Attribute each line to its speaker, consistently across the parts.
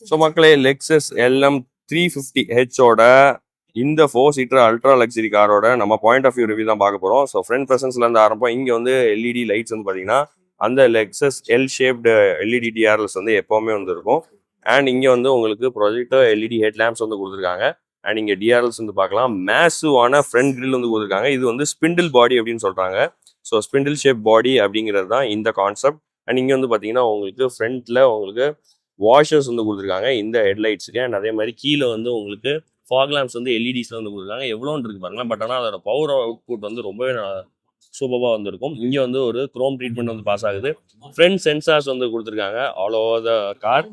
Speaker 1: So மக்களே Lexus LM350H இந்த 4-சீட்டர் ultra luxury காரோட நம்ம பாயிண்ட் ஆஃப் வியூ ரிவ்யூ தான் பார்க்க போகிறோம். ஸோ ஃப்ரண்ட் ப்ரெசன்ஸ்லேருந்து ஆரம்பம். இங்கே வந்து எல்இடி லைட்ஸ் வந்து பார்த்தீங்கன்னா அந்த லெக்ஸஸ் ஷேப்டு எல்இடி டிஆர்எல்ஸ் வந்து எப்போவுமே வந்து இருக்கும். அண்ட் இங்கே வந்து உங்களுக்கு ப்ரொஜெக்டர் எல்இடி ஹெட் லேம்ப்ஸ் வந்து கொடுத்துருக்காங்க. அண்ட் இங்கே டிஆர்எல்ஸ் வந்து பார்க்கலாம். மேசிவான ஃப்ரண்ட் கிரில் வந்து கொடுத்துருக்காங்க. இது வந்து ஸ்பிண்டில் பாடி அப்படின்னு சொல்கிறாங்க. ஸோ ஸ்பிண்டில் ஷேப் பாடி அப்படிங்கிறது தான் இந்த கான்செப்ட். அண்ட் இங்கே வந்து பார்த்தீங்கன்னா உங்களுக்கு ஃப்ரண்ட்டில் உங்களுக்கு வாஷர்ஸ் வந்து கொடுத்துருக்காங்க இந்த ஹெட்லைட்ஸுக்கு. அண்ட் அதே மாதிரி கீழே வந்து உங்களுக்கு ஃபாக் லேம்ப்ஸ் வந்து எல்இடிஸில் வந்து கொடுத்துருக்காங்க. எவ்வளோன்னு இருக்கு பாருங்களேன். பட் ஆனால் அதோட பவர் அவுட்புட் வந்து ரொம்பவே சூப்பராக வந்துருக்கும். இங்கே வந்து ஒரு குரோம் ட்ரீட்மெண்ட் வந்து பாஸ் ஆகுது. ஃப்ரண்ட் சென்சார்ஸ் வந்து கொடுத்துருக்காங்க all over the car.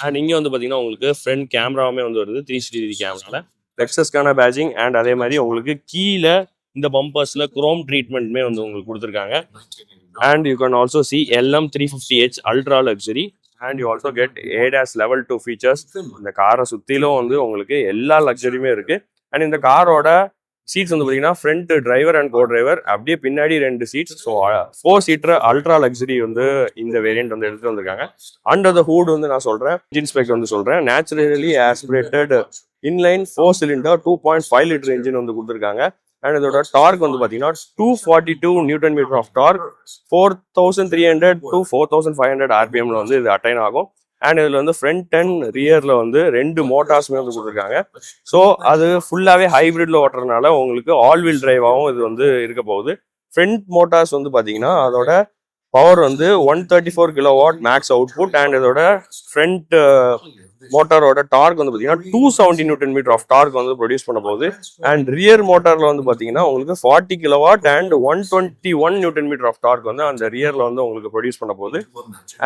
Speaker 1: And இங்கே வந்து பார்த்தீங்கன்னா உங்களுக்கு ஃப்ரண்ட் கேமராவுமே வந்து வருது 360 கேமராவில். லெக்ஸஸ்க்கான பேஜிங் அண்ட் அதே மாதிரி உங்களுக்கு கீழே இந்த பம்பர்ஸில் குரோம் ட்ரீட்மெண்ட்மே வந்து உங்களுக்கு கொடுத்துருக்காங்க. And you can also see LM350H ultra luxury. And you also get ADAS level 2 features. இந்த காரை சுற்றிலும் வந்து உங்களுக்கு எல்லா லக்ஸரியுமே இருக்குது. அண்ட் இந்த காரோட சீட்ஸ் வந்து பார்த்தீங்கன்னா front driver and go driver, அப்படியே பின்னாடி 2 சீட்ஸ். ஸோ 4-சீட்டர் அல்ட்ரா லக்ஸரி வந்து இந்த வேரியன்ட் வந்து எடுத்துட்டு வந்திருக்காங்க. அண்டர் த ஹூட் வந்து நான் சொல்கிறேன், இன்ஜின் ஸ்பெக் வந்து சொல்கிறேன். Naturally aspirated inline four cylinder 2.5 litre engine வந்து கொடுத்துருக்காங்க. அண்ட் இதோட டார்க் வந்து பார்த்தீங்கன்னா 242 newton metre of torque, 4300 to 4500 RPMல வந்து இது அட்டைன் ஆகும். அண்ட் இதில் வந்து ஃப்ரண்ட் அண்ட் ரியரில் வந்து 2 மோட்டார்ஸுமே வந்து கொடுத்துருக்காங்க. ஸோ அது ஃபுல்லாகவே ஹைப்ரிட்ல ஓட்டுறதுனால உங்களுக்கு ஆல் வீல் டிரைவாகவும் இது வந்து இருக்க போகுது. ஃப்ரண்ட் மோட்டார்ஸ் வந்து பார்த்தீங்கன்னா அதோட பவர் வந்து 134 கிலோவாட் மேக்ஸ் அவுட்புட். அண்ட் இதோட ஃப்ரண்ட் மோட்டாரோட டார்க் வந்து பார்த்தீங்கன்னா 270 நியூட்டன் மீட்டர் ஆஃப் டார்க் வந்து ப்ரொடியூஸ் பண்ண போகுது. அண்ட் ரியர் மோட்டாரில் வந்து பார்த்தீங்கன்னா உங்களுக்கு 40 kilowatt and 121 newton metre of torque வந்து அந்த ரியரில் வந்து உங்களுக்கு ப்ரொடியூஸ் பண்ண போகுது.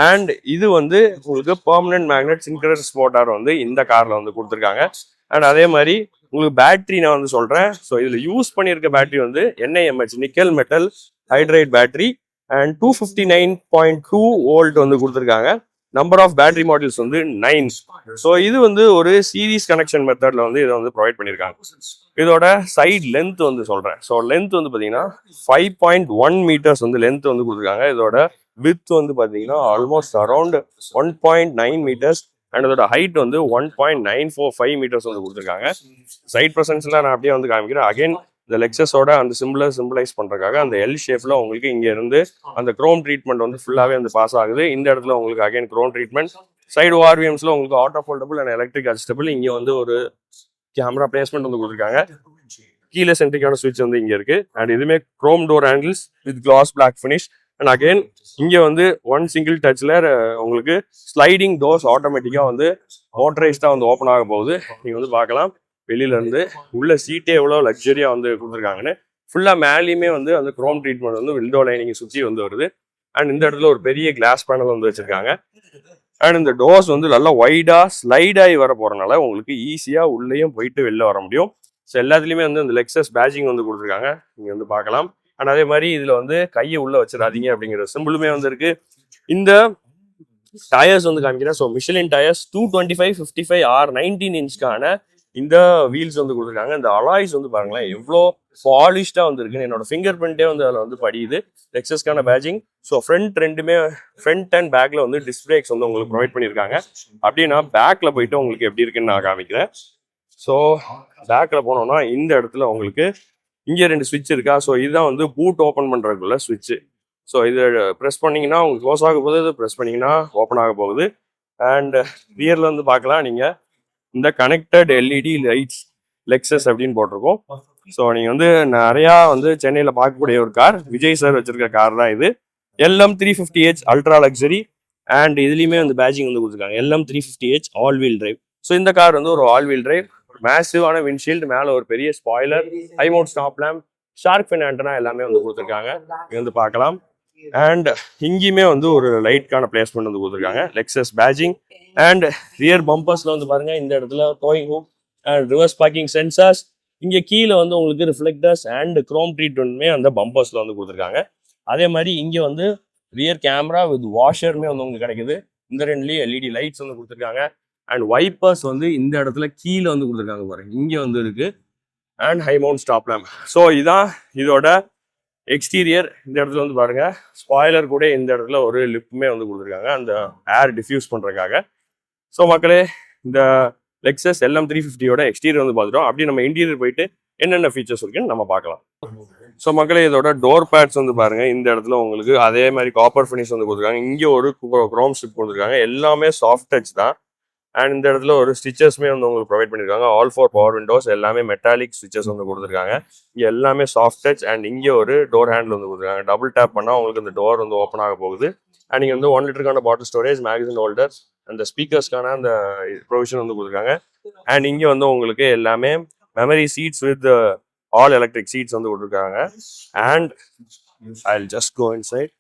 Speaker 1: அண்ட் இது வந்து உங்களுக்கு பெர்மனன்ட் மேக்னெட் சின்க்ரனஸ் மோட்டார் வந்து இந்த காரில் வந்து கொடுத்துருக்காங்க. அண்ட் அதே மாதிரி உங்களுக்கு பேட்டரி நான் வந்து சொல்கிறேன். ஸோ இதில் யூஸ் பண்ணியிருக்க பேட்டரி வந்து NiMH nickel metal hydride battery and 259.2 volt வந்து கொடுத்துருக்காங்க. நம்பர் ஆஃப் பேட்டரி மாடல்ஸ் வந்து 9. ஸோ இது வந்து ஒரு சீரீஸ் கனெக்ஷன் மெத்தட்ல வந்து இதை வந்து ப்ரொவைட் பண்ணியிருக்காங்க. இதோட சைட் லென்த் வந்து சொல்றேன். ஸோ லென்த் வந்து பார்த்தீங்கன்னா 5.1 மீட்டர்ஸ் வந்து லென்த் வந்து கொடுத்துருக்காங்க. இதோட வித் வந்து பார்த்தீங்கன்னா ஆல்மோஸ்ட் அரௌண்ட் 1.9 மீட்டர்ஸ். அண்ட் இதோட ஹைட் வந்து 1.945 மீட்டர்ஸ் வந்து கொடுத்துருக்காங்க. சைட் ப்ரெசன்ஸ்ல நான் அப்படியே வந்து காமிக்கிறேன். அகைன் இந்த லெக்ஸஸோட அந்த சிம்பிளைஸ் பண்றதுக்காக அந்த எல் ஷேப்ல உங்களுக்கு இங்க இருந்து அந்த குரோம் ட்ரீட்மெண்ட் வந்து ஃபுல்லாவே வந்து பாஸ் ஆகுது. இந்த இடத்துல உங்களுக்கு அகைன் குரோம் ட்ரீட்மெண்ட். சைடு ORVMஸ்ல உங்களுக்கு auto foldable and electric adjustable. இங்க வந்து ஒரு கேமரா பிளேஸ்மெண்ட் வந்து கொடுத்துருக்காங்க. கீழே சென்ட்ரிக்கான ஸ்விட்ச் வந்து இங்க இருக்கு. அண்ட் இதுமே chrome door handles with gloss black finish. And again இங்க வந்து ஒன் சிங்கிள் டச்ல உங்களுக்கு ஸ்லைடிங் டோர்ஸ் ஆட்டோமேட்டிக்கா வந்து மோட்டரைஸ்டா வந்து ஓப்பன் ஆக போகுது. நீங்க வந்து பார்க்கலாம் வெளியில இருந்து உள்ள சீட்டே எவ்வளோ லக்ஸரியா வந்து கொடுத்துருக்காங்கன்னு. ஃபுல்லா மேலேயுமே வந்து அந்த குரோம் ட்ரீட்மெண்ட் வந்து விண்டோ லைனிங் சுற்றி வந்து வருது. அண்ட் இந்த இடத்துல ஒரு பெரிய கிளாஸ் பேனல் வந்து வச்சிருக்காங்க. அண்ட் இந்த டோர்ஸ் வந்து நல்லா வைடா ஸ்லைட் ஆகி வர போறதுனால உங்களுக்கு ஈஸியா உள்ளேயும் போயிட்டு வெளில வர முடியும். ஸோ எல்லாத்துலேயுமே வந்து இந்த லெக்ஸஸ் பேஜிங் வந்து கொடுத்துருக்காங்க. நீங்க வந்து பார்க்கலாம். அண்ட் அதே மாதிரி இதுல வந்து கையை உள்ள வச்சிடாதீங்க அப்படிங்கிற சிம்பிளுமே வந்து இருக்கு. இந்த டயர்ஸ் வந்து காமிக்கிறேன். ஸோ மிஷலின் டயர்ஸ் 225, 55, R19 இன்ச்க்கான இந்த வீல்ஸ் வந்து கொடுத்துருக்காங்க. இந்த அலாய்ஸ் வந்து பாருங்களேன் எவ்வளோ பாலிஷ்டா வந்து இருக்குன்னு. என்னோட ஃபிங்கர் பிரிண்டே வந்து அதில் வந்து படியுது. லெக்ஸஸ்க்கான பேஜிங். ஸோ ஃப்ரண்ட் அண்ட் பேக்ல வந்து டிஸ்க் பிரேக்ஸ் வந்து உங்களுக்கு ப்ரொவைட் பண்ணியிருக்காங்க. அப்படின்னா பேக்ல போயிட்டு உங்களுக்கு எப்படி இருக்குன்னு நான் காமிக்கிறேன். ஸோ பேக்ல போனோம்னா இந்த இடத்துல உங்களுக்கு இங்கே 2 ஸ்விட்ச் இருக்கா. ஸோ இதுதான் வந்து பூட் ஓப்பன் பண்றதுக்குள்ள ஸ்விட்ச். ஸோ இது ப்ரெஸ் பண்ணீங்கன்னா உங்களுக்கு க்ளோஸ் ஆக போகுது, இது ப்ரெஸ் பண்ணீங்கன்னா ஓப்பன் ஆக போகுது. அண்ட் ரியர்ல வந்து பார்க்கலாம் நீங்க இந்த கனெக்டட் எல்இடி லைட்ஸ் லெக்ஸஸ் அப்படின்னு போட்டிருக்கோம். ஸோ நீங்கள் வந்து நிறையா வந்து சென்னையில் பார்க்கக்கூடிய ஒரு கார், விஜய் சார் வச்சிருக்க கார் தான் இது. LM350H ultra luxury. அண்ட் இதுலேயுமே வந்து பேஜிங் வந்து கொடுத்துருக்காங்க LM350H all wheel drive. So இந்த கார் வந்து ஒரு ஆல் வீல் டிரைவ், மேசிவான விண்ட்ஷீல்டு, மேலே ஒரு பெரிய spoiler, high mount stop lamp, shark fin antenna எல்லாமே வந்து கொடுத்துருக்காங்க. இங்கே வந்து பார்க்கலாம். அண்ட் இங்கேயுமே வந்து ஒரு லைட்கான பிளேஸ்மெண்ட் வந்து கொடுத்துருக்காங்க. Lexus badging. அண்ட் ரியர் பம்பர்ஸ்ல வந்து பாருங்க இந்த இடத்துல towing hook and reverse parking sensors. இங்க கீழே வந்து உங்களுக்கு ரிஃப்ளெக்டர்ஸ் அண்ட் குரோம் ட்ரீட்மெண்ட்மே அந்த பம்பர்ஸ்ல வந்து கொடுத்துருக்காங்க. அதே மாதிரி இங்க வந்து ரியர் கேமரா வித் வாஷருமே வந்து உங்களுக்கு கிடைக்குது. இந்த 2லயும் எல்இடி லைட்ஸ் வந்து கொடுத்துருக்காங்க. அண்ட் வைப்பர்ஸ் வந்து இந்த இடத்துல கீழே வந்து கொடுத்துருக்காங்க பாருங்க, இங்க வந்து இருக்கு. And high mount stop lamp. So இதான் இதோட எக்ஸ்டீரியர். இந்த இடத்துல வந்து பாருங்க ஸ்பாய்லர் கூட இந்த இடத்துல ஒரு லிப்புமே வந்து கொடுத்துருக்காங்க அந்த ஏர் டிஃப்யூஸ் பண்றதுக்காக. ஸோ மக்களே, இந்த லெக்ஸஸ் LM350யோட எக்ஸ்டீரியர் வந்து பார்த்துட்டோம். அப்படியே நம்ம இன்டீரியர் போயிட்டு என்னென்ன ஃபீச்சர்ஸ் இருக்குன்னு நம்ம பார்க்கலாம். ஸோ மக்களே, இதோட டோர் பேட்ஸ் வந்து பாருங்க. இந்த இடத்துல உங்களுக்கு அதே மாதிரி காப்பர் ஃபினிஷ் வந்து கொடுத்துருக்காங்க. இங்கே ஒரு குரோம் ஸ்ட்ரிப் கொடுத்துருக்காங்க. எல்லாமே சாஃப்ட் டச் தான். அண்ட் இந்த இடத்துல ஒரு ஸ்டிச்சஸ்மே வந்து உங்களுக்கு ப்ரொவைட் பண்ணியிருக்காங்க. ஆல் ஃபார் பவர் விண்டோஸ் எல்லாமே மெட்டாலிக் ஸ்டிச்சஸ் வந்து கொடுத்துருக்காங்க. இங்கே எல்லாமே சாஃப்ட் டச். அண்ட் இங்கே ஒரு டோர் ஹேண்டில் வந்து கொடுத்துருக்காங்க. டபுள் டேப் பண்ணால் உங்களுக்கு இந்த டோர் வந்து ஓப்பன் ஆக போகுது. அண்ட் இங்கே வந்து 1 லிட்டருக்கான பாட்டில் ஸ்டோரேஜ், மேகசின் ஹோல்டர், அந்த ஸ்பீக்கர்ஸ்க்கான அந்த ப்ரொவிஷன் வந்து கொடுத்துருக்காங்க. அண்ட் இங்கே வந்து உங்களுக்கு எல்லாமே memory seats with all electric seats வந்து கொடுத்துருக்காங்க. And I just go inside.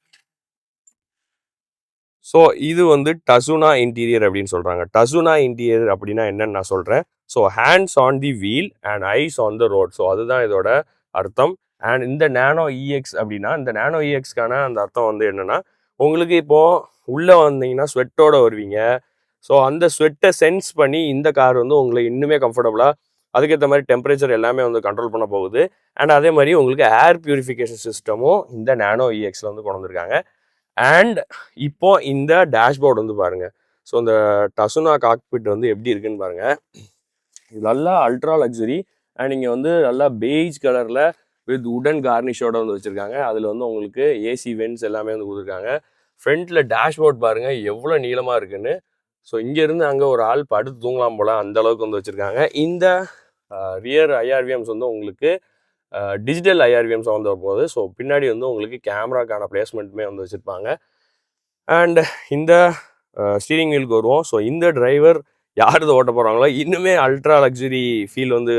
Speaker 1: So இது வந்து டசுனா இன்டீரியர் அப்படின்னு சொல்கிறாங்க. டசுனா இன்டீரியர் அப்படின்னா என்னன்னு நான் சொல்கிறேன். So hands on the wheel and eyes on the road. So அதுதான் இதோட அர்த்தம். அண்ட் இந்த நேனோ இஎக்ஸ் அப்படின்னா, இந்த நேனோ இஎக்ஸ்க்கான அந்த அர்த்தம் வந்து என்னென்னா, உங்களுக்கு இப்போது உள்ளே வந்தீங்கன்னா ஸ்வெட்டோட வருவீங்க. ஸோ அந்த ஸ்வெட்டை சென்ஸ் பண்ணி இந்த கார் வந்து உங்களை இன்னுமே கம்ஃபர்டபுளாக அதுக்கேற்ற மாதிரி டெம்பரேச்சர் எல்லாமே வந்து கண்ட்ரோல் பண்ண போகுது. அண்ட் அதே மாதிரி உங்களுக்கு ஏர் பியூரிஃபிகேஷன் சிஸ்டமும் இந்த நேனோ இஎக்ஸில் வந்து கொண்டு வந்திருக்காங்க. அண்ட் இப்போ இந்த டேஷ்போர்டு வந்து பாருங்க. ஸோ இந்த டசுனா காக்பிட் வந்து எப்படி இருக்குன்னு பாருங்க. இது நல்லா அல்ட்ரா லக்ஸுரி. அண்ட் இங்கே வந்து நல்லா பெய்ஜ் கலரில் வித் உடன் கார்னிஷோட வந்து வச்சுருக்காங்க. அதில் வந்து உங்களுக்கு ஏசி வென்ட்ஸ் எல்லாமே வந்து கொடுத்துருக்காங்க. ஃப்ரண்ட்டில் டேஷ்போர்ட் பாருங்கள் எவ்வளோ நீளமாக இருக்குன்னு. ஸோ இங்கேருந்து அங்கே ஒரு ஆள் படுத்து தூங்கலாம் போல் அந்த அளவுக்கு வந்து வச்சுருக்காங்க. இந்த ரியர் ஐஆர்விஎம்ஸ் வந்து உங்களுக்கு டிஜிட்டல் ஐஆர்விஎம்ஸ் வந்து வரப்போகுது. ஸோ பின்னாடி வந்து உங்களுக்கு கேமராக்கான பிளேஸ்மெண்ட்டுமே வந்து வச்சுருப்பாங்க. அண்ட் இந்த ஸ்டீரிங் வீலுக்கு வருவோம். ஸோ இந்த டிரைவர் யார் இதை ஓட்ட போகிறாங்களோ இன்னுமே அல்ட்ரா லக்ஸுரி ஃபீல் வந்து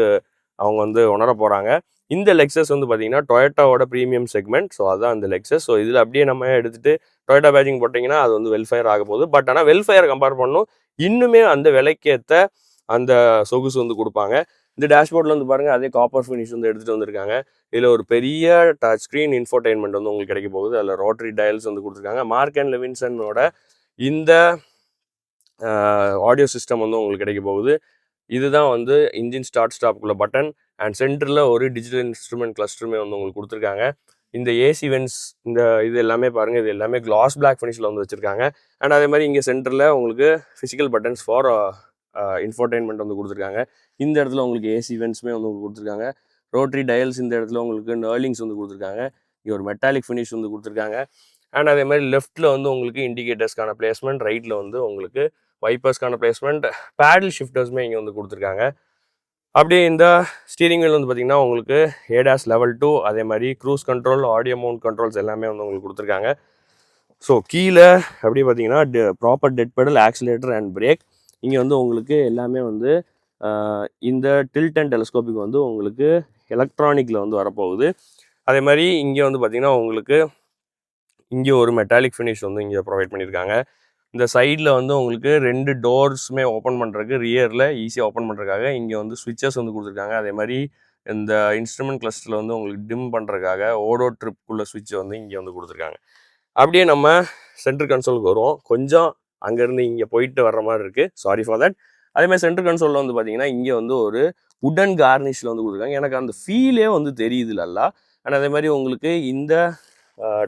Speaker 1: அவங்க வந்து உணர போகிறாங்க. இந்த லெக்ஸஸ் வந்து பார்த்தீங்கன்னா டொயோட்டாவோட ப்ரீமியம் செக்மெண்ட். ஸோ அதுதான் இந்த லெக்ஸஸ். ஸோ இதில் அப்படியே நம்ம எடுத்துகிட்டு டொயோட்டா பேஜிங் போட்டிங்கன்னா அது வந்து வெல்ஃபயர் ஆக போகுது. பட் ஆனால் வெல்ஃபயர் கம்பேர் பண்ணணும் இன்னுமே அந்த விலைக்கேற்ற அந்த சொகுசு வந்து கொடுப்பாங்க. இந்த டேஷ்போர்டில் வந்து பாருங்கள் அதே காப்பர் ஃபினிஷ் வந்து எடுத்துகிட்டு வந்திருக்காங்க. இதில் ஒரு பெரிய டச் ஸ்க்ரீன் இன்ஃபோர்டைன்மெண்ட் வந்து உங்களுக்கு கிடைக்க போகுது. அதில் ரோட்டரி டயல்ஸ் வந்து கொடுத்துருக்காங்க. மார்க் அண்ட் லெவின்சனோட இந்த ஆடியோ சிஸ்டம் வந்து உங்களுக்கு கிடைக்க போகுது. இதுதான் வந்து இன்ஜின் ஸ்டார்ட் ஸ்டாப்புக்குள்ள பட்டன். அண்ட் சென்டரில் ஒரு டிஜிட்டல் இன்ஸ்ட்ருமெண்ட் கிளஸ்டருமே வந்து உங்களுக்கு கொடுத்துருக்காங்க. இந்த ஏசி வென்ட்ஸ் இந்த இது எல்லாமே பாருங்கள், இது எல்லாமே கிளாஸ் பிளாக் ஃபினிஷில் வந்து வச்சுருக்காங்க. அண்ட் அதே மாதிரி இங்கே சென்டரில் உங்களுக்கு ஃபிசிக்கல் பட்டன்ஸ் ஃபார் இன்ஃபோர்டைன்மெண்ட் வந்து கொடுத்துருக்காங்க. இந்த இடத்துல உங்களுக்கு ஏசி வென்ட்ஸுமே வந்து உங்களுக்கு கொடுத்துருக்காங்க. ரோட்டரி டயல்ஸ் இந்த இடத்துல உங்களுக்கு நர்லிங்ஸ் வந்து கொடுத்துருக்காங்க. இங்கே ஒரு மெட்டாலிக் ஃபினிஷ் வந்து கொடுத்துருக்காங்க. அண்ட் அதே மாதிரி லெஃப்ட்டில் வந்து உங்களுக்கு இண்டிகேட்டர்ஸ்க்கான பிளேஸ்மெண்ட், ரைட்டில் வந்து உங்களுக்கு வைப்பர்ஸ்க்கான பிளேஸ்மெண்ட், பேடல் ஷிஃப்டர்ஸுமே இங்கே வந்து கொடுத்துருக்காங்க. அப்படியே இந்த ஸ்டீரிங் வீல் வந்து பார்த்திங்கன்னா உங்களுக்கு ஏடாஸ் லெவல் 2, அதே மாதிரி cruise control, audio mount controls எல்லாமே வந்து உங்களுக்கு கொடுத்துருக்காங்க. ஸோ கீழே அப்படி பார்த்தீங்கன்னா proper dead pedal, accelerator and brake. இங்கே வந்து உங்களுக்கு எல்லாமே வந்து இந்த டில்ட் அண்ட் டெலஸ்கோப்பிக் வந்து உங்களுக்கு எலக்ட்ரானிக்கில் வந்து வரப்போகுது. அதே மாதிரி இங்கே வந்து பார்த்திங்கன்னா உங்களுக்கு இங்கே ஒரு மெட்டாலிக் ஃபினிஷ் வந்து இங்கே ப்ரொவைட் பண்ணியிருக்காங்க. இந்த சைடில் வந்து உங்களுக்கு 2 டோர்ஸுமே ஓப்பன் பண்ணுறதுக்கு, ரியரில் ஈஸியாக ஓப்பன் பண்ணுறதுக்காக இங்கே வந்து ஸ்விட்சஸ் வந்து கொடுத்துருக்காங்க. அதே மாதிரி இந்த இன்ஸ்ட்ருமெண்ட் கிளஸ்டரில் வந்து உங்களுக்கு டிம் பண்ணுறதுக்காக ஓடோ ட்ரிப்புக்குள்ள ஸ்விட்ச் வந்து இங்கே வந்து கொடுத்துருக்காங்க. அப்படியே நம்ம சென்ட்ரல் கன்சோலுக்கு வருவோம். கொஞ்சம் அங்கேருந்து இங்கே போயிட்டு வர்ற மாதிரி இருக்குது, சாரி ஃபார் தட். அதேமாதிரி சென்ட்ரல் கன்சோலில் வந்து பார்த்தீங்கன்னா இங்கே வந்து ஒரு உடன் கார்னிஷில் வந்து கொடுத்துருக்காங்க. எனக்கு அந்த ஃபீலே வந்து தெரியுது நல்லா. அண்ட் அதே மாதிரி உங்களுக்கு இந்த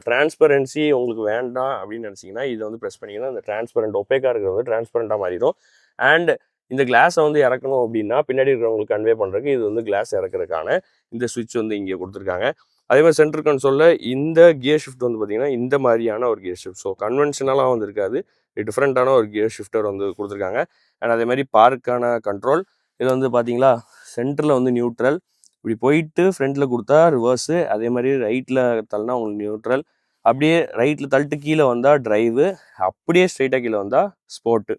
Speaker 1: டிரான்ஸ்பரன்சி உங்களுக்கு வேண்டாம் அப்படின்னு நினச்சிங்கன்னா இதை வந்து ப்ரெஸ் பண்ணிங்கன்னா இந்த டிரான்ஸ்பரண்ட் ஒப்பேக்காக இருக்கிறது வந்து டிரான்ஸ்பரண்ட்டாக மாறிடும். அண்ட் இந்த கிளாஸை வந்து இறக்கணும் அப்படின்னா பின்னாடி இருக்கிறவங்களுக்கு கன்வே பண்ணுறதுக்கு இது வந்து கிளாஸ் இறக்குறதுக்கான இந்த சுவிட்ச் வந்து இங்கே கொடுத்துருக்காங்க. அதே மாதிரி சென்ட்ரல் கன்சோலில் இந்த கியர் ஷிஃப்ட் வந்து பார்த்திங்கன்னா இந்த மாதிரியான ஒரு கியர் ஷிஃப்ட். ஸோ கன்வென்ஷனலாக வந்து இருக்காது, டிஃப்ரெண்ட்டான ஒரு கியர் ஷிஃப்டர் வந்து கொடுத்துருக்காங்க. அண்ட் அதே மாதிரி பார்க்கான கண்ட்ரோல். இது வந்து பார்த்தீங்களா சென்டரில் வந்து நியூட்ரல், இப்படி போயிட்டு ஃப்ரண்ட்டில் கொடுத்தா ரிவர்ஸு, அதே மாதிரி ரைட்டில் தள்ளினா உங்களுக்கு நியூட்ரல், அப்படியே ரைட்டில் தள்ளிட்டு கீழே வந்தால் ட்ரைவு, அப்படியே ஸ்ட்ரைட்டாக கீழே வந்தால் ஸ்போர்ட்டு.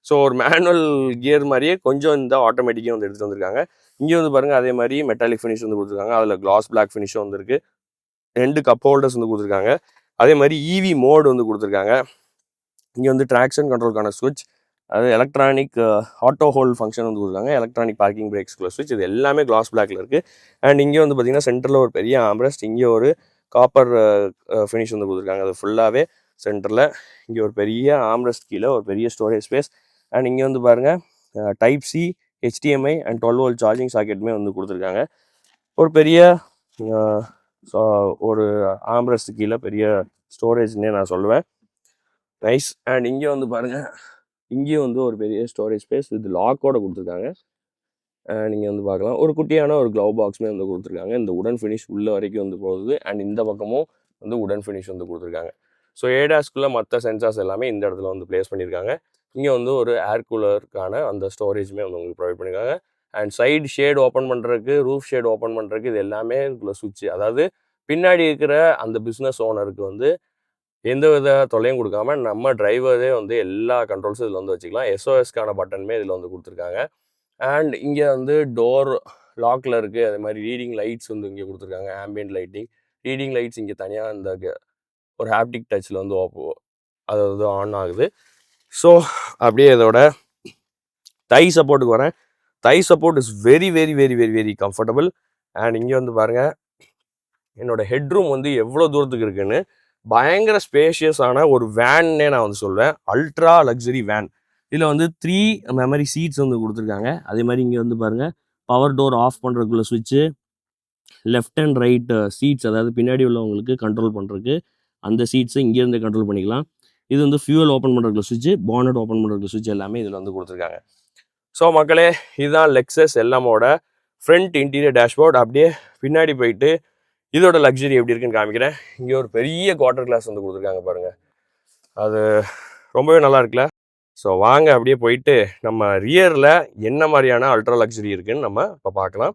Speaker 1: ஸோ ஒரு மேனுவல் கியர் மாதிரியே கொஞ்சம் இந்த ஆட்டோமேட்டிக்காக வந்து எடுத்துகிட்டு வந்திருக்காங்க. இங்கே வந்து பாருங்கள் அதே மாதிரி மெட்டாலிக் ஃபினிஷ் வந்து கொடுத்துருக்காங்க. அதில் கிளாஸ் பிளாக் ஃபினிஷும் வந்துருக்கு. 2 கப் ஹோல்டர்ஸ் வந்து கொடுத்துருக்காங்க. அதே மாதிரி இவி மோடு வந்து கொடுத்துருக்காங்க. இங்கே வந்து ட்ராக்ஷன் கண்ட்ரோலுக்கான ஸ்விட்ச், அது எலக்ட்ரானிக் ஆட்டோ ஹோல்ட் ஃபங்க்ஷன் வந்து கொடுத்துருக்காங்க. எலக்ட்ரானிக் பார்க்கிங் பிரேக்ஸ்குள்ள ஸ்விட்ச், இது எல்லாமே கிளாஸ் பிளாக்ல இருக்குது. அண்ட் இங்கே வந்து பார்த்தீங்கன்னா சென்டரில் ஒரு பெரிய ஆம்ரெஸ்ட், இங்கே ஒரு காப்பர் ஃபினிஷ் வந்து கொடுத்துருக்காங்க. அது ஃபுல்லாகவே சென்டரில். இங்கே ஒரு பெரிய ஆம்ரெஸ்ட், கீழே ஒரு பெரிய ஸ்டோரேஜ் ஸ்பேஸ். அண்ட் இங்கே வந்து பாருங்கள் type C, HDMI and 12 volt charging சாக்கெட்டுமே வந்து கொடுத்துருக்காங்க. ஒரு பெரிய ஒரு ஆம்ரெஸ்ட் கீழே பெரிய ஸ்டோரேஜ்னே நான் சொல்லுவேன். நைஸ். அண்ட் இங்கே வந்து பாருங்கள் இங்கேயும் வந்து ஒரு பெரிய ஸ்டோரேஜ் ஸ்பேஸ் வித் லாக்கோட கொடுத்துருக்காங்க. நீங்கள் வந்து பார்க்கலாம் ஒரு குட்டியான ஒரு க்ளவ் பாக்ஸுமே வந்து கொடுத்துருக்காங்க. இந்த உடன் ஃபினிஷ் உள்ள வரைக்கும் வந்து போகுது. அண்ட் இந்த பக்கமும் வந்து உடன் ஃபினிஷ் வந்து கொடுத்துருக்காங்க. ஸோ ஏடாஸ்குள்ளே மற்ற சென்சார்ஸ் எல்லாமே இந்த இடத்துல வந்து ப்ளேஸ் பண்ணியிருக்காங்க. இங்கே வந்து ஒரு ஏர் கூலருக்கான அந்த ஸ்டோரேஜுமே வந்து உங்களுக்கு ப்ரொவைட் பண்ணியிருக்காங்க. அண்ட் சைடு ஷேட் ஓப்பன் பண்ணுறதுக்கு, ரூஃப் ஷேட் ஓப்பன் பண்ணுறதுக்கு இது எல்லாமே இதுக்குள்ள சுவிட்ச். அதாவது பின்னாடி இருக்கிற அந்த பிஸ்னஸ் ஓனருக்கு வந்து எந்த வித தொல்லையும் கொடுக்காம நம்ம டிரைவரே வந்து எல்லா கண்ட்ரோல்ஸும் இதில் வந்து வச்சுக்கலாம். எஸ்ஓஎஸ்க்கான பட்டனுமே இதில் வந்து கொடுத்துருக்காங்க. அண்ட் இங்கே வந்து டோர் லாக்கில் இருக்குது. அதே மாதிரி ரீடிங் லைட்ஸ் வந்து இங்கே கொடுத்துருக்காங்க. ஆம்பியன்ட் லைட்டிங், ரீடிங் லைட்ஸ் இங்கே தனியாக இந்த ஒரு ஹாப்டிக் டச்சில் வந்து அது வந்து ஆன் ஆகுது. ஸோ அப்படியே இதோட தை சப்போர்ட்டுக்கு வரேன். தை support is very very very very very comfortable. And இங்கே வந்து பாருங்கள் என்னோட ஹெட்ரூம் வந்து எவ்வளோ தூரத்துக்கு இருக்குன்னு. பயங்கர ஸ்பேஷியஸான ஒரு வேன்னே நான் வந்து சொல்வேன். Ultra luxury van. இதில் வந்து 3 மெமரி சீட்ஸ் வந்து கொடுத்துருக்காங்க. அதே மாதிரி இங்கே வந்து பாருங்கள் பவர் டோர் ஆஃப் பண்ணுறதுக்குள்ள சுவிட்சு, லெஃப்ட் அண்ட் ரைட் சீட்ஸ், அதாவது பின்னாடி உள்ளவங்களுக்கு கண்ட்ரோல் பண்ணுறதுக்கு அந்த சீட்ஸை இங்கேருந்து கண்ட்ரோல் பண்ணிக்கலாம். இது வந்து ஃபியூல் ஓப்பன் பண்ணுறதுக்குள்ள சுவிட்சு, பானட் ஓப்பன் பண்ணுறதுக்குள்ள சுவிட்ச் எல்லாமே இதில் வந்து கொடுத்துருக்காங்க. ஸோ மக்களே, இதுதான் லெக்ஸஸ் எல்லாமோட ஃப்ரண்ட் இன்டீரியர் டேஷ்போர்ட். அப்படியே பின்னாடி போயிட்டு இதோட லக்ஸரி எப்படி இருக்குன்னு காமிக்கிறேன். இங்கே ஒரு பெரிய குவார்டர் கிளாஸ் வந்து கொடுத்துருக்காங்க பாருங்கள். அது ரொம்பவே நல்லா இருக்குல்ல. ஸோ வாங்க அப்படியே போயிட்டு நம்ம ரியரில் என்ன மாதிரியான அல்ட்ரா லக்ஸரி இருக்குன்னு நம்ம இப்போ பார்க்கலாம்.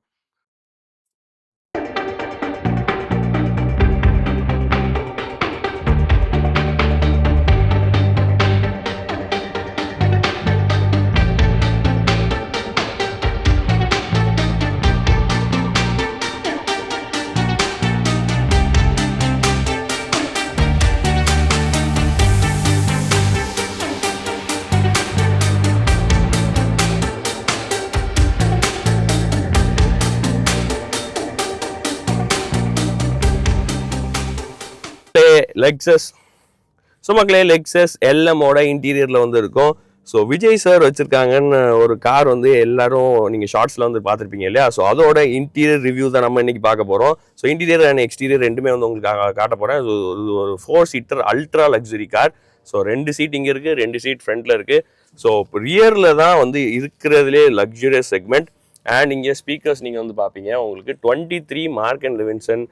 Speaker 1: லெக்ஸஸ். ஸோ மக்களே, லெக்ஸஸ் எல்எம்மோட இன்டீரியரில் வந்து இருக்கும். ஸோ விஜய் சார் வச்சுருக்காங்கன்னு ஒரு கார் வந்து எல்லாரும் நீங்கள் ஷார்ட்ஸில் வந்து பார்த்துருப்பீங்க இல்லையா. ஸோ அதோட இன்டீரியர் ரிவ்யூ தான் நம்ம இன்றைக்கி பார்க்க போகிறோம். ஸோ இன்டீரியர் அண்ட் எக்ஸ்டீரியர் ரெண்டுமே வந்து உங்களுக்கு காட்ட போகிறேன். ஸோ ஒரு 4 seater ultra luxury car. So 2 seat இங்கே இருக்குது, 2 சீட் ஃப்ரண்ட்டில் இருக்குது. ஸோ ரியரில் தான் வந்து இருக்கிறதுலே லக்ஸுரியஸ் செக்மெண்ட். அண்ட் இங்கே ஸ்பீக்கர்ஸ் நீங்கள் வந்து பார்ப்பீங்க. உங்களுக்கு 23 mark and Levinson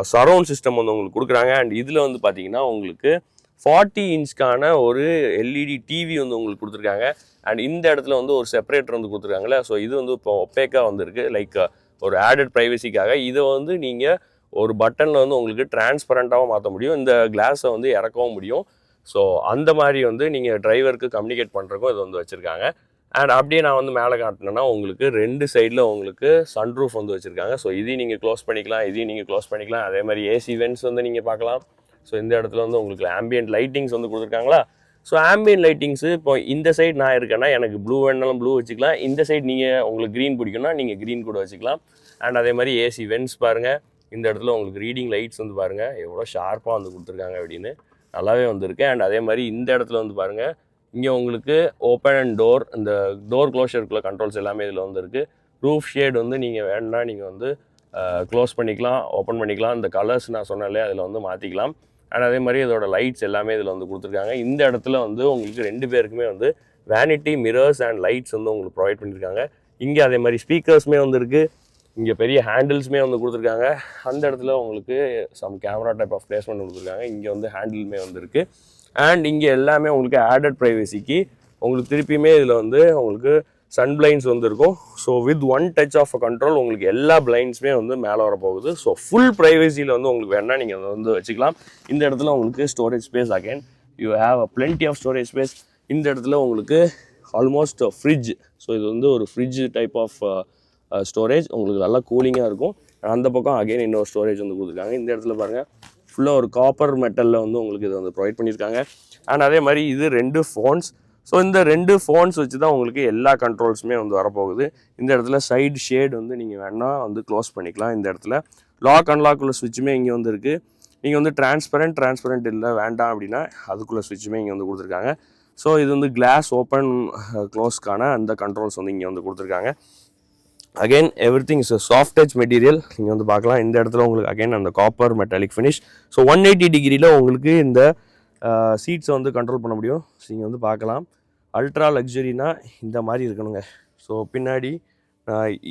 Speaker 1: surround system வந்து உங்களுக்கு கொடுக்குறாங்க. அண்ட் இதில் வந்து பார்த்தீங்கன்னா உங்களுக்கு 40 இன்ச்க்கான ஒரு எல்இடி டிவி வந்து உங்களுக்கு கொடுத்துருக்காங்க. அண்ட் இந்த இடத்துல வந்து ஒரு செப்பரேட்டர் வந்து கொடுத்துருக்காங்களே. ஸோ இது வந்து இப்போ ஒப்பேக்காக வந்துருக்கு, லைக் ஒரு ஆடட் ப்ரைவசிக்காக. இதை வந்து நீங்கள் ஒரு பட்டனில் வந்து உங்களுக்கு டிரான்ஸ்பரண்ட்டாகவும் மாற்ற முடியும், இந்த கிளாஸை வந்து இறக்கவும் முடியும். ஸோ அந்த மாதிரி வந்து நீங்கள் டிரைவருக்கு கம்யூனிகேட் பண்ணுறக்கும் இது வந்து வச்சுருக்காங்க. அண்ட் அப்படியே நான் வந்து மேலே காட்டினேன்னா உங்களுக்கு 2 சைடில் உங்களுக்கு சன்ரூஃப் வந்து வச்சுருக்காங்க. ஸோ இதையும் நீங்கள் க்ளோஸ் பண்ணிக்கலாம், இதையும் நீங்கள் க்ளோஸ் பண்ணிக்கலாம். அதே மாதிரி ஏசி வென்ட்ஸ் வந்து நீங்கள் பார்க்கலாம். ஸோ இந்த இடத்துல வந்து உங்களுக்கு ஆம்பியன்ட் லைட்டிங்ஸ் வந்து கொடுத்துருக்காங்களா. ஸோ ஆம்பியன்ட் லைட்டிங்ஸு இப்போ இந்த சைடு நான் இருக்கேன்னா எனக்கு ப்ளூ வேணாலும் ப்ளூ வச்சுக்கலாம். இந்த சைடு நீங்கள் உங்களுக்கு க்ரீன் பிடிக்கும்னா நீங்கள் க்ரீன் கூட வச்சுக்கலாம். அண்ட் அதே மாதிரி ஏசி வென்ட்ஸ் பாருங்கள். இந்த இடத்துல உங்களுக்கு ரீடிங் லைட்ஸ் வந்து பாருங்கள் எவ்வளோ ஷார்ப்பாக வந்து கொடுத்துருக்காங்க அப்படின்னு, நல்லாவே வந்துருக்கு. அண்ட் அதே மாதிரி இந்த இடத்துல வந்து பாருங்கள், இங்கே உங்களுக்கு ஓப்பன் அண்ட் டோர், இந்த டோர் க்ளோஷருக்குள்ள கண்ட்ரோல்ஸ் எல்லாமே இதில் வந்து இருக்குது. ரூஃப் ஷேட் வந்து நீங்கள் வேணும்னா நீங்கள் வந்து க்ளோஸ் பண்ணிக்கலாம், ஓப்பன் பண்ணிக்கலாம். இந்த கலர்ஸ் நான் சொன்னாலே அதில் வந்து மாற்றிக்கலாம். அண்ட் அதே மாதிரி இதோட லைட்ஸ் எல்லாமே இதில் வந்து கொடுத்துருக்காங்க. இந்த இடத்துல வந்து உங்களுக்கு 2 பேருக்குமே வந்து வேனிட்டி மிரர்ஸ் அண்ட் லைட்ஸ் வந்து உங்களுக்கு ப்ரொவைட் பண்ணியிருக்காங்க. இங்கே அதே மாதிரி ஸ்பீக்கர்ஸுமே வந்து இருக்குது. இங்கே பெரிய ஹேண்டில்ஸுமே வந்து கொடுத்துருக்காங்க. அந்த இடத்துல உங்களுக்கு some camera type of placement கொடுத்துருக்காங்க. இங்கே வந்து ஹேண்டிலுமே வந்து இருக்குது. அண்ட் இங்கே எல்லாமே உங்களுக்கு ஆடட் ப்ரைவசிக்கு உங்களுக்கு திருப்பியுமே இதில் வந்து உங்களுக்கு சன் பிளைண்ட்ஸ் வந்து இருக்கும். So with one touch of control உங்களுக்கு எல்லா பிளைண்ட்ஸுமே வந்து மேலே வரப்போகுது. ஸோ ஃபுல் ப்ரைவசியில் வந்து உங்களுக்கு வேணால் நீங்கள் அதை வந்து வச்சுக்கலாம். இந்த இடத்துல உங்களுக்கு storage space, again you have a plenty of storage space. இந்த இடத்துல உங்களுக்கு ஆல்மோஸ்ட் ஃப்ரிட்ஜ். ஸோ இது வந்து ஒரு ஃப்ரிட்ஜ் டைப் ஆஃப் ஸ்டோரேஜ். உங்களுக்கு நல்லா கூலிங்காக இருக்கும். அந்த பக்கம் அகெயின் இன்னொரு ஸ்டோரேஜ் வந்து கொடுத்துருக்காங்க. இந்த இடத்துல பாருங்கள் ஃபுல்லாக ஒரு காப்பர் மெட்டலில் வந்து உங்களுக்கு இதை வந்து ப்ரொவைட் பண்ணியிருக்காங்க. அண்ட் அதே மாதிரி இது 2 ஃபோன்ஸ். ஸோ இந்த 2 ஃபோன்ஸ் வச்சு தான் உங்களுக்கு எல்லா கண்ட்ரோல்ஸுமே வந்து வரப்போகுது. இந்த இடத்துல சைடு ஷேட் வந்து நீங்கள் வேணால் வந்து க்ளோஸ் பண்ணிக்கலாம். இந்த இடத்துல லாக் அன்லாக் உள்ள ஸ்விட்சுமே இங்கே வந்து இருக்குது. நீங்கள் வந்து டிரான்ஸ்பரண்ட் இல்லை வேண்டாம் அப்படின்னா அதுக்குள்ளே ஸ்விட்சுமே இங்கே வந்து கொடுத்துருக்காங்க. ஸோ இது வந்து கிளாஸ் ஓப்பன் க்ளோஸ்க்கான அந்த கண்ட்ரோல்ஸ் வந்து இங்கே வந்து கொடுத்துருக்காங்க. Again everything is soft touch material. நீங்கள் வந்து பார்க்கலாம் இந்த இடத்துல உங்களுக்கு அகெயின் அந்த காப்பர் மெட்டாலிக் ஃபினிஷ். ஸோ 180 டிகிரியில் உங்களுக்கு இந்த சீட்ஸை வந்து கண்ட்ரோல் பண்ண முடியும். ஸோ நீங்கள் வந்து பார்க்கலாம் அல்ட்ரா லக்ஸரினா இந்த மாதிரி இருக்கணுங்க. ஸோ பின்னாடி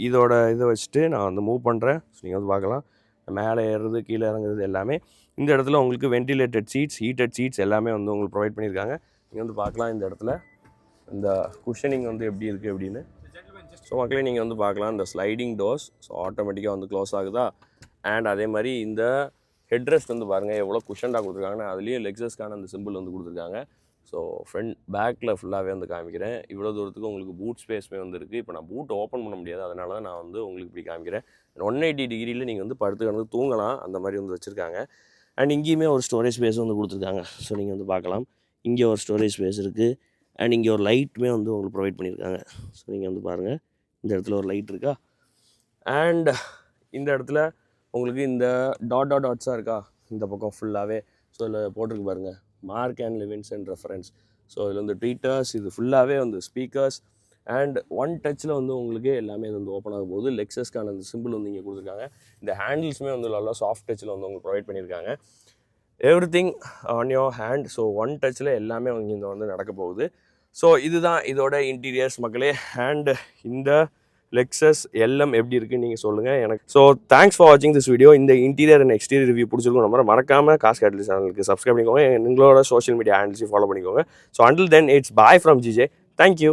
Speaker 1: இதோட இதை வச்சுட்டு நான் வந்து மூவ் பண்ணுறேன். ஸோ நீங்கள் வந்து பார்க்கலாம், மேலே ஏறுறது கீழே இறங்குறது எல்லாமே. இந்த இடத்துல உங்களுக்கு வென்டிலேட்டட் சீட்ஸ், ஹீட்டட் சீட்ஸ் எல்லாமே வந்து உங்களுக்கு ப்ரொவைட் பண்ணியிருக்காங்க. நீங்கள் வந்து பார்க்கலாம் இந்த இடத்துல இந்த குஷனிங் வந்து எப்படி இருக்குது அப்படின்னு. ஸோ மக்களே நீங்கள் வந்து பார்க்கலாம் இந்த ஸ்லைடிங் டோர்ஸ். ஸோ ஆட்டோமேட்டிக்காக வந்து க்ளோஸ் ஆகுதா. அண்ட் அதே மாதிரி இந்த ஹெட்ரெஸ்ட் வந்து பாருங்கள் எவ்வளோ குஷன்டாக கொடுத்துருக்காங்கன்னா, அதுலேயே லெக்ஸஸ்க்கான அந்த சிம்பிள் வந்து கொடுத்துருக்காங்க. ஸோ ஃப்ரண்ட் பேக்கில் ஃபுல்லாகவே வந்து காமிக்கிறேன். இவ்வளோ தூரத்துக்கு உங்களுக்கு பூட் ஸ்பேஸுமே வந்து இருக்குது. இப்போ நான் பூட் ஓப்பன் பண்ண முடியாது, அதனால தான் நான் வந்து உங்களுக்கு இப்படி காமிக்கிறேன். 180 டிகிரியில் நீங்கள் வந்து படுத்து கிடந்து தூங்கலாம், அந்த மாதிரி வந்து வச்சுருக்காங்க. அண்ட் இங்கேயுமே ஒரு ஸ்டோரேஜ் ஸ்பேஸ் வந்து கொடுத்துருக்காங்க. ஸோ நீங்கள் வந்து பார்க்கலாம், இங்கே ஒரு ஸ்டோரேஜ் ஸ்பேஸ் இருக்குது. அண்ட் இங்கே ஒரு லைட்டுமே வந்து உங்களுக்கு ப்ரொவைட் பண்ணியிருக்காங்க. ஸோ நீங்கள் வந்து பாருங்கள், இந்த இடத்துல ஒரு லைட் இருக்கா. அண்ட் இந்த இடத்துல உங்களுக்கு இந்த டாட்ஸாக இருக்கா இந்த பக்கம் ஃபுல்லாகவே. ஸோ இதில் போட்டிருக்கு பாருங்கள், Mark and Levinson and reference. So இதில் வந்து ட்வீட்டர்ஸ், இது ஃபுல்லாகவே வந்து ஸ்பீக்கர்ஸ். அண்ட் ஒன் டச்சில் வந்து உங்களுக்கு எல்லாமே வந்து ஓப்பன் ஆகும் போது லெக்ஸஸ்க்கான அந்த சிம்பிள் வந்து இங்கே கொடுத்துருக்காங்க. இந்த ஹேண்டில்ஸுமே வந்து நல்லா சாஃப்ட் டச்சில் வந்து உங்களுக்கு ப்ரொவைட் பண்ணியிருக்காங்க. Everything on your hand. So one டச்சில் எல்லாமே இங்கே வந்து நடக்க போகுது. ஸோ இதுதான் இதோட இன்டீரியர்ஸ் மக்களே. அண்ட் இந்த லெக்ஸஸ் எல்எம் எப்படி இருக்குன்னு நீங்கள் சொல்லுங்கள் எனக்கு. ஸோ தேங்க்ஸ் ஃபார் வாட்சிங் திஸ் வீடியோ. இந்த இன்டீரியர் அண்ட் எக்ஸ்டீரியர் ரிவ்யூ பிடிச்சிருக்கும் நம்ம மறக்காமல் காஸ் கேட்டலிஸ்ட் சேனலுக்கு சப்ஸ்கிரைப் பண்ணிக்கோங்க. எங்களோட சோஷியல் மீடியா ஹேண்டில்ஸையும் ஃபாலோ பண்ணிக்கோங்க. So until then it's bye from GJ. Thank you.